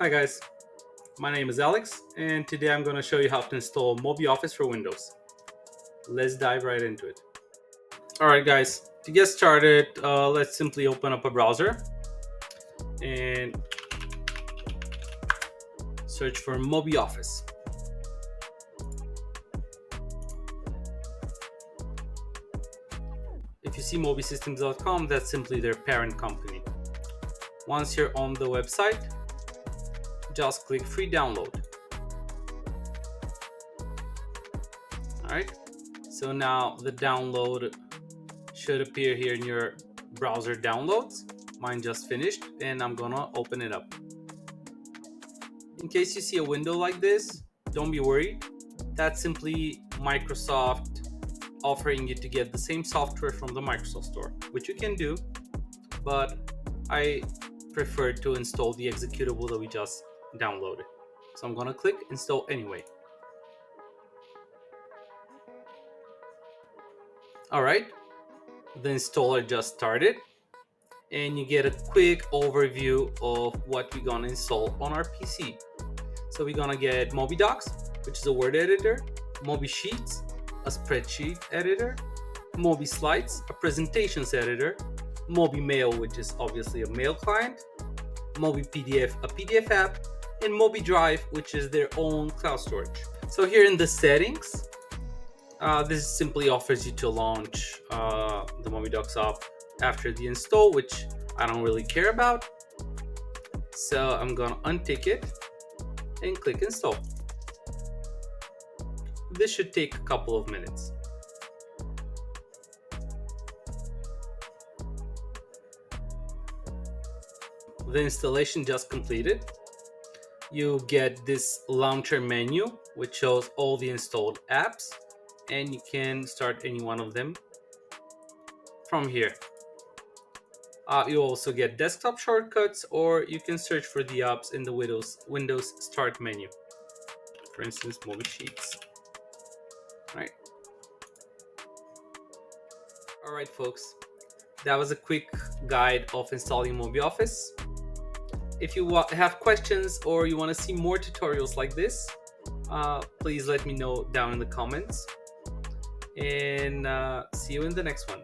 Hi guys, my name is Alex and today I'm going to show you how to install MobiOffice for Windows. Let's dive right into it. Alright guys, to get started, let's simply open up a browser and search for MobiOffice. If you see mobisystems.com, that's simply their parent company. Once you're on the website, just click free download. Alright, so now the download should appear here in your browser downloads. Mine just finished and I'm gonna open it up. In case you see a window like this, don't be worried. That's simply Microsoft offering you to get the same software from the Microsoft Store, which you can do, but I prefer to install the executable that we just downloaded. So I'm gonna click install anyway. Alright, the installer just started and you get a quick overview of what we're gonna install on our PC. So we're gonna get MobiDocs, which is a word editor, MobiSheets, a spreadsheet editor, MobiSlides, a presentations editor, MobiMail, which is obviously a mail client, MobiPDF, a PDF app, and MobiDrive, which is their own cloud storage. So here in the settings, this simply offers you to launch the MobiDocs app after the install, which I don't really care about. So I'm gonna untick it and click install. This should take a couple of minutes. The installation just completed. You get this launcher menu, which shows all the installed apps, and you can start any one of them from here. You also get desktop shortcuts, or you can search for the apps in the Windows Start menu. For instance, MobiSheets. All right, folks. That was a quick guide of installing MobiOffice. If you have questions or you want to see more tutorials like this, please let me know down in the comments. And see you in the next one.